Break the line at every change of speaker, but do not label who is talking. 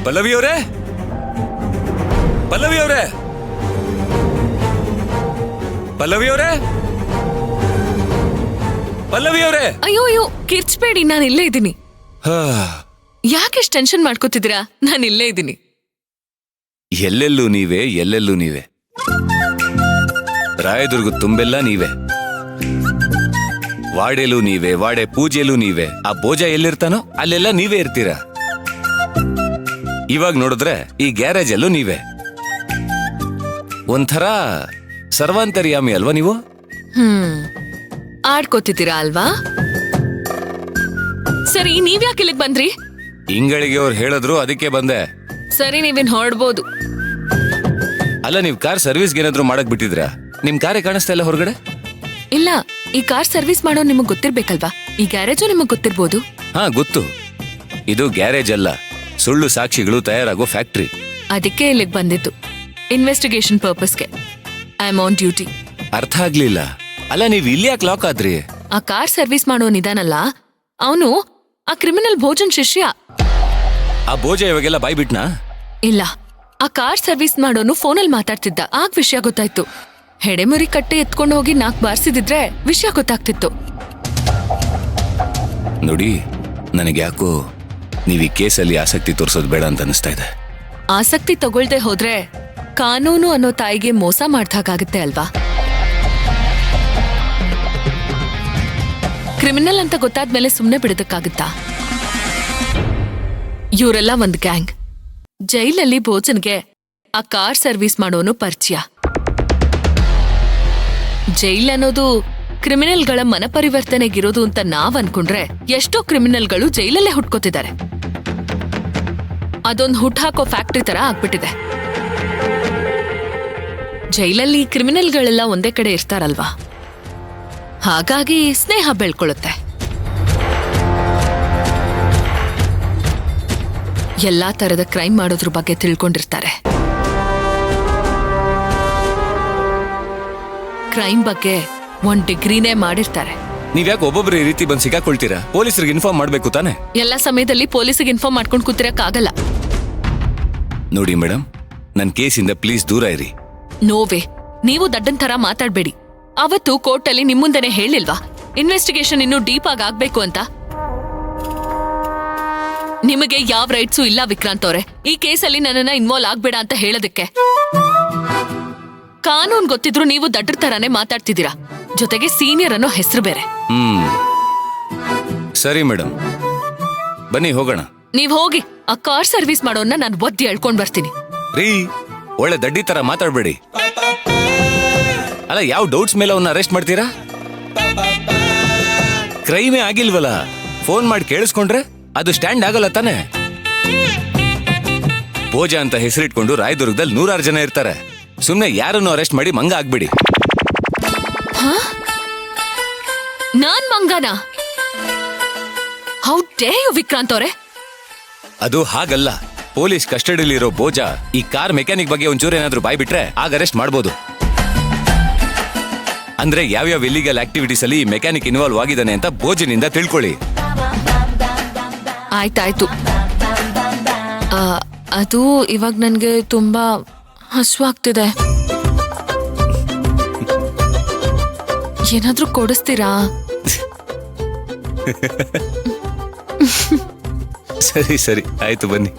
ಪಲ್ಲವಿ ಅವರೇ, ಪಲ್ಲವಿ ಅವರೇ, ಪಲ್ಲವಿ ಅವರೇ, ಪಲ್ಲವಿ ಅವರೇ.
ಅಯ್ಯೋ ಅಯ್ಯೋ, ಕಿರ್ಚ್ಬೇಡಿ, ನಾನು ಇಲ್ಲೇ ಇದ್ದೀನಿ. ಯಾಕೆಷ್ಟು ಟೆನ್ಷನ್ ಮಾಡ್ಕೋತಿದ್ದೀರಾ? ನಾನು ಇಲ್ಲೇ ಇದ್ದೀನಿ.
ಎಲ್ಲೆಲ್ಲೂ ನೀವೇ, ಎಲ್ಲೆಲ್ಲೂ ನೀವೇ. ರಾಯದುರ್ಗ ತುಂಬೆಲ್ಲ ನೀವೇ. ವಾಡೆಲೂ ನೀವೇ, ವಾಡೆ ಪೂಜೆಲೂ ನೀವೇ. ಆ ಭೋಜ ಎಲ್ಲಿರ್ತಾನೋ ಅಲ್ಲೆಲ್ಲ ನೀವೇ ಇರ್ತೀರಾ. ಇವಾಗ ನೋಡಿದ್ರೆ ಈ ಗ್ಯಾರೇಜ್ ಅಲ್ಲೂ ನೀವೇ. ಒಂಥರ ಸರ್ವಾಂತರ್ಯಾಮಿ ಅಲ್ವಾ ನೀವು?
ಆಡ್ಕೋತಿದ್ದೀರಾ ಅಲ್ವಾ? ಸರಿ, ನೀವ್ಯಾಕೆ ಇಲ್ಲಿಗೆ ಬಂದ್ರಿ?
ಇಂಗಳಿಗೆ ಅವ್ರು ಹೇಳಿದ್ರು, ಅದಕ್ಕೆ ಬಂದೆ.
ಸರಿ, ನೀವೇನ್ ಹೊರಡ್ಬೋದು.
ಅಲ್ಲ, ನೀವ್ ಕಾರ್ ಸರ್ವಿಸ್ಗೆ ಏನಾದ್ರು ಮಾಡಕ್ ಬಿಟ್ಟಿದ್ರಾ? ನಿಮ್ ಕಾರೇ ಕಾಣಿಸ್ತಾ ಇಲ್ಲ ಹೊರಗಡೆ.
ಇಲ್ಲ, ಈ ಕಾರ್ ಸರ್ವಿಸ್ ಮಾಡೋ ನಿಮಗ್ ಗೊತ್ತಿರ್ಬೇಕಲ್ವಾ? ಈ ಗ್ಯಾರೇಜು ನಿಮಗ್ ಗೊತ್ತಿರ್ಬೋದು.
ಹಾ, ಗೊತ್ತು. ಇದು ಗ್ಯಾರೇಜ್ ಅಲ್ಲ, ಸುಳ್ಳು ಸಾಕ್ಷಿಗಳು ತಯಾರಾಗೋ ಫ್ಯಾಕ್ಟ್ರಿ.
ಅದಕ್ಕೆ ಇಲ್ಲಿಗೆ ಬಂದಿತ್ತು, ಇನ್ವೆಸ್ಟಿಗೇಷನ್ ಪರ್ಪಸ್ಗೆ. I am on duty.
ಅರ್ಥ ಆಗ್ಲಿಲ್ಲ. ಅಲ್ಲ, ನೀವ್ ಇಲ್ಲಿ ಯಾಕೆ ಲಾಕ್ ಆದ್ರಿ?
ಆ ಕಾರ್ ಸರ್ವಿಸ್ ಮಾಡೋ ನಿದಾನಲ್ಲ, ಅವನು ಆ ಕ್ರಿಮಿನಲ್ ಭೋಜನ್ ಶಿಷ್ಯ.
ಆ ಭೋಜ ಇವಾಗೆಲ್ಲ ಬಾಯ್ ಬಿಟ್ನಾ?
ಇಲ್ಲ, ಆ ಕಾರ್ ಸರ್ವಿಸ್ ಮಾಡೋನು ಫೋನಲ್ಲಿ ಮಾತಾಡ್ತಿದ್ದ. ಆಗ ವಿಷಯ ಗೊತ್ತಾಯ್ತು. ಹೆಡೆಮುರಿ ಕಟ್ಟೆ ಎತ್ಕೊಂಡು ಹೋಗಿ 4 ಬಾರಿಸಿದಿದ್ರೆ ವಿಷಯ ಗೊತ್ತಾಗ್ತಿತ್ತು.
ನೋಡಿ, ನನಗೆ ಯಾಕೋ ನೀವ್ ಈ ಕೇಸಲ್ಲಿ ಆಸಕ್ತಿ ತೋರಿಸೋದು ಬೇಡ ಅಂತ ಅನಿಸ್ತಾ ಇದೆ.
ಆಸಕ್ತಿ ತಗೊಳ್ದೆ ಹೋದ್ರೆ ಕಾನೂನು ಅನ್ನೋ ತಾಯಿಗೆ ಮೋಸ ಮಾಡ್ದಾಗತ್ತೆ ಅಲ್ವಾ? ಕ್ರಿಮಿನಲ್ ಅಂತ ಗೊತ್ತಾದ್ಮೇಲೆ ಸುಮ್ನೆ ಬಿಡೋದಕ್ಕಾಗುತ್ತಾ? ಇವರೆಲ್ಲ ಒಂದ್ ಗ್ಯಾಂಗ್. ಜೈಲಲ್ಲಿ ಭೋಜನ್ಗೆ ಆ ಕಾರ್ ಸರ್ವಿಸ್ ಮಾಡೋನು ಪರಿಚಯ. ಜೈಲ್ ಅನ್ನೋದು ಕ್ರಿಮಿನಲ್ಗಳ ಮನಪರಿವರ್ತನೆಗಿರೋದು ಅಂತ ನಾವ್ ಅನ್ಕೊಂಡ್ರೆ, ಎಷ್ಟೋ ಕ್ರಿಮಿನಲ್ಗಳು ಜೈಲಲ್ಲೇ ಹುಟ್ಕೋತಿದ್ದಾರೆ. ಅದೊಂದು ಹುಟ್ಟಾಕೋ ಫ್ಯಾಕ್ಟ್ರಿ ತರ ಆಗ್ಬಿಟ್ಟಿದೆ. ಜೈಲಲ್ಲಿ ಕ್ರಿಮಿನಲ್ಗಳೆಲ್ಲ ಒಂದೇ ಕಡೆ ಇರ್ತಾರಲ್ವಾ, ಹಾಗಾಗಿ ಸ್ನೇಹ ಬೆಳ್ಕೊಳ್ಳುತ್ತೆ. ಎಲ್ಲಾ ತರದ ಕ್ರೈಮ್ ಮಾಡೋದ್ರ ಬಗ್ಗೆ ತಿಳ್ಕೊಂಡಿರ್ತಾರೆ. ಕ್ರೈಮ್ ಬಗ್ಗೆ 1 ಡಿಗ್ರಿನೇ ಮಾಡಿರ್ತಾರೆ.
ನೀವ್ಯಾಕೆ ಒಬ್ಬೊಬ್ರು ಈ ರೀತಿ ಬಂದು ಸಿಕ್ಕಾಕೊಳ್ತೀರಾ? ಪೊಲೀಸರಿಗೆ ಇನ್ಫಾರ್ಮ್ ಮಾಡ್ಬೇಕು ತಾನೆ?
ಎಲ್ಲ ಸಮಯದಲ್ಲಿ ಪೊಲೀಸಿಗೆ ಇನ್ಫಾರ್ಮ್ ಮಾಡ್ಕೊಂಡು ಕೂತಿರಕ್ಕಾಗಲ್ಲ.
ನೋಡಿ ಮೇಡಮ್, ನನ್ ಕೇಸಿಂದ ಪ್ಲೀಸ್ ದೂರ ಇರಿ.
ನೋವೇ, ನೀವು ದಡ್ಡನ್ ತರ ಮಾತಾಡ್ಬೇಡಿ. ಅವತ್ತು ಕೋರ್ಟಲ್ಲಿ ನಿಮ್ಮುಂದೆನೆ ಹೇಳಿಲ್ವಾ ಇನ್ವೆಸ್ಟಿಗೇಷನ್ ಇನ್ನೂ ಡೀಪ್ ಆಗಿ ಆಗ್ಬೇಕು ಅಂತ? ನಿಮಗೆ ಯಾವ ರೈಟ್ಸು ಇಲ್ಲ ವಿಕ್ರಾಂತ್ ಅವರೇ, ಈ ಕೇಸಲ್ಲಿ ನನ್ನನ್ನ ಇನ್ವಾಲ್ವ್ ಆಗ್ಬೇಡ ಅಂತ ಹೇಳೋದಕ್ಕೆ. ಕಾನೂನ್ ಗೊತ್ತಿದ್ರು ನೀವು ದಡ್ಡರ್ ತರಾನೇ ಮಾತಾಡ್ತಿದ್ದೀರಾ. ಜೊತೆಗೆ ಸೀನಿಯರ್ ಅನ್ನೋ ಹೆಸರು ಬೇರೆ.
ಸರಿ ಮೇಡಮ್, ಬನ್ನಿ ಹೋಗೋಣ.
ನೀವ್ ಹೋಗಿ ಆ ಕಾರ್ ಸರ್ವಿಸ್ ಮಾಡೋನ್ನ ನಾನು ಒದ್ದಿ ಹೇಳ್ಕೊಂಡ್ ಬರ್ತೀನಿ.
ರೀ, ಒಳ್ಳೆ ದಡ್ಡಿ ತರ ಮಾತಾಡ್ಬೇಡಿ. ಅಲ್ಲ, ಯಾವ ಡೌಟ್ಸ್ ಮೇಲೆ ಅವನ್ನ ಅರೆಸ್ಟ್ ಮಾಡ್ತೀರಾ? ಕ್ರೈಮೇ ಆಗಿಲ್ವಲ್ಲ. ಫೋನ್ ಮಾಡಿ ಕೇಳಿಸ್ಕೊಂಡ್ರೆ ಅದು ಸ್ಟ್ಯಾಂಡ್ ಆಗಲ್ಲ ತಾನೆ? ಭೋಜ ಅಂತ ಹೆಸರಿಟ್ಕೊಂಡು ರಾಯದುರ್ಗದಲ್ಲಿ 100 ಜನ ಇರ್ತಾರೆ. ಸುಮ್ನೆ ಯಾರನ್ನು ಅರೆಸ್ಟ್ ಮಾಡಿ ಮಂಗ ಆಗ್ಬಿಡಿ.
ನಾನ್ ಮಂಗನಾ? ಹೌ ಡೇರ್ ಯು ವಿಕ್ರಾಂತ್ ಅವರೇ?
ಅದು ಹಾಗಲ್ಲ. ಪೊಲೀಸ್ ಕಸ್ಟಡಿಲಿರೋ ಭೋಜ ಈ ಕಾರ್ ಮೆಕ್ಯಾನಿಕ್ ಬಗ್ಗೆ ಒಂಚೂರು ಏನಾದ್ರೂ ಬಾಯ್ಬಿಟ್ರೆ ಆಗ ಅರೆಸ್ಟ್ ಮಾಡ್ಬೋದು. ಅಂದ್ರೆ ಯಾವ್ಯಾವ ಇಲ್ಲಿಗಲ್ ಆಕ್ಟಿವಿಟೀಸ್ ಅಲ್ಲಿ ಮೆಕ್ಯಾನಿಕ್ ಇನ್ವಾಲ್ವ್ ಆಗಿದ್ದಾನೆ ಅಂತ ಭೋಜನಿಂದ ತಿಳ್ಕೊಳ್ಳಿ.
ಆಯ್ತಾಯ್ತು. ಅದು ಇವಾಗ ನನ್ಗೆ ತುಂಬಾ ಹಸುವಾಗ್ತಿದೆ. ಏನಾದ್ರೂ ಕೊಡಿಸ್ತೀರಾ?
ಸರಿ ಸರಿ, ಆಯ್ತು, ಬನ್ನಿ.